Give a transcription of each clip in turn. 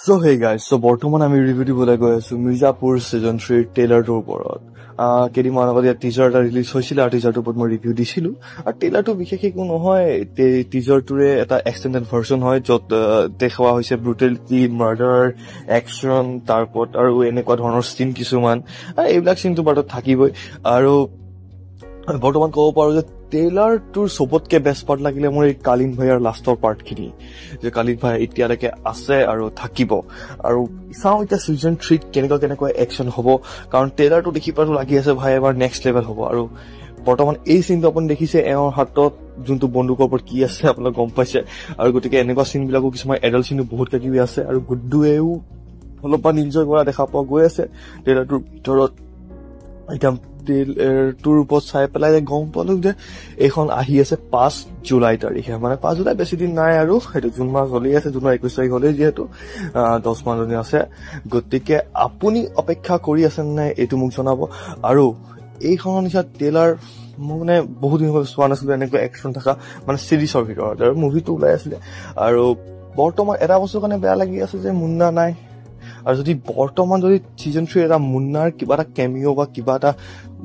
So hey guys, so বৰ্তমান আমি review দিবলৈ গৈ আছো মিৰ্জাপুৰ সিজন 3 ট্ৰেইলাৰটোৰ ওপৰত। কেইদিনমান আগত ইয়াত টিজাৰ এটা ৰিলিজ হৈছিল আৰু টিজাৰটোৰ ওপৰত মই ৰিভিউ দিছিলো। আৰু ট্ৰেইলাৰটো বিশেষ একো নহয়, টিজাৰটোৰে এটা এক্সটেণ্ডেড ভাৰ্জন হয় য'ত দেখুওৱা হৈছে ব্ৰুটেলিটি, মাৰ্ডাৰ, একশ্যন, তাৰ ওপৰত আৰু এনেকুৱা ধৰণৰ চিন কিছুমান। আৰু এইবিলাক চিনটো বাৰু থাকিবই। আৰু বৰ্তমান ক'ব পাৰো যে ট্ৰেইলাৰটোৰ চবতকে বেষ্ট পাৰ্ট লাগিলে মোৰ এই কালিন ভাইয়াৰ লাষ্টৰ পাৰ্টখিনি, যে কালিন ভাই এতিয়ালৈকে আছে আৰু থাকিব। আৰু চাওঁ এতিয়া চিজন 3 কেনেকুৱা একশ্যন হ'ব, কাৰণ ট্ৰেইলাৰটো দেখি পাতো লাগি আছে ভাই এবাৰ নেক্সট লেভেল হ'ব। আৰু বৰ্তমান এই চিনটো আপুনি দেখিছে, এওঁৰ হাতত যোনটো বন্দুকৰ ওপৰত কি আছে আপোনাক গম পাইছে। আৰু গতিকে এনেকুৱা চিনবিলাকো কিছুমান এডাল্ট চিনো বহুত কিবি আছে। আৰু গুড্ডুৱেও অলপমান ইনজয় কৰা দেখা পোৱা গৈ আছে ট্ৰেইলাৰটোৰ ভিতৰত। এতিয়া ট্ৰেইলাৰটোৰ ওপৰত চাই পেলাই গম পালো যে এইখন আহি আছে 5 জুলাই তাৰিখে, মানে 5 জুলাই বেছি দিন নাই আৰু সেইটো জুন মাহ চলি আছে, জুনৰ 21 তাৰিখ হলেই যিহেতু 10 মাহ দিন আছে। গতিকে আপুনি অপেক্ষা কৰি আছে নাই এইটো মোক জনাব। আৰু এইখনৰ নিচিনা ট্ৰেইলাৰ মই মানে বহুত দিন চোৱা নাছিলো এনেকুৱা একশ্যন থকা, মানে চিৰিজৰ ভিতৰত। আৰু মুভিটো ওলাই আছিলে। আৰু বৰ্তমান এটা বস্তুৰ কাৰণে বেয়া লাগি আছে যে মুন্না নাই। আৰু যদি বৰ্তমান যদি চিজন 3 এটা মুন্নাৰ কিবা এটা কেমিঅ' বা কিবা এটা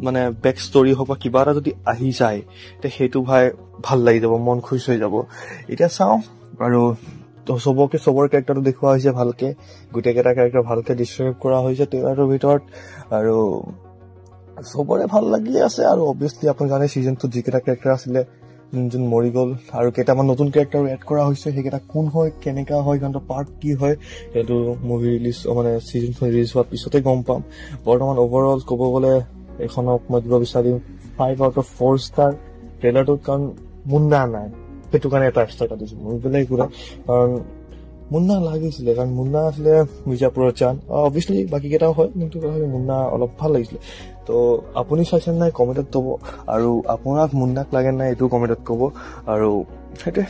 মানে বেক ষ্টৰি হওক বা কিবা এটা যদি আহি যায়, তে সেইটো ভাই ভাল লাগি যাব, মন খুচ হৈ যাব। এতিয়া চাওঁ। আৰু চবৰ কেৰেক্টাৰটো দেখুওৱা হৈছে ভালকে, গোটেইকেইটা কেৰেক্টাৰ ভালকে ডিছক্ৰাইব কৰা হৈছে ট্ৰেইলাৰটোৰ ভিতৰত। আৰু চবৰে ভাল লাগি আছে। আৰু অবভিয়াছলি আপুনি জানে চিজন 2 যিকেইটা কেৰেক্টাৰ আছিলে যোন মৰি গ'ল, আৰু কেইটামান নতুন কেৰেক্টাৰো এড কৰা হৈছে। সেইকেইটা কোন হয়, কেনেকা হয়, সিহঁতৰ পাৰ্ট কি হয়, সেইটো মুভি ৰিলিজ মানে চিজন ৰিলিজ হোৱাৰ পিছতে গম পাম। বৰ্তমান অভাৰঅল ক'ব গ'লে এইখনক মই দিব বিচাৰিম 5 out of 4 ষ্টাৰ ট্ৰেইলাৰটোত, কাৰণ মুন্না নাই সেইটো কাৰণে এটা ষ্টাৰ কাটিছো। মই বেলেগ একো নাই, কাৰণ মুন্না লাগিছিলে, কাৰণ মুন্না আছিলে মিৰ্জাপুৰৰ জান। অবভিয়াছলি বাকী কেইটাও হয়, কিন্তু মুন্না অলপ ভাল লাগিছিলে। তো আপুনি চাইছেনে নাই কমেণ্টত ক'ব, আৰু আপোনাক মুন্নাক লাগে নাই এইটো কমেণ্টত ক'ব। আৰু সেইটোৱে।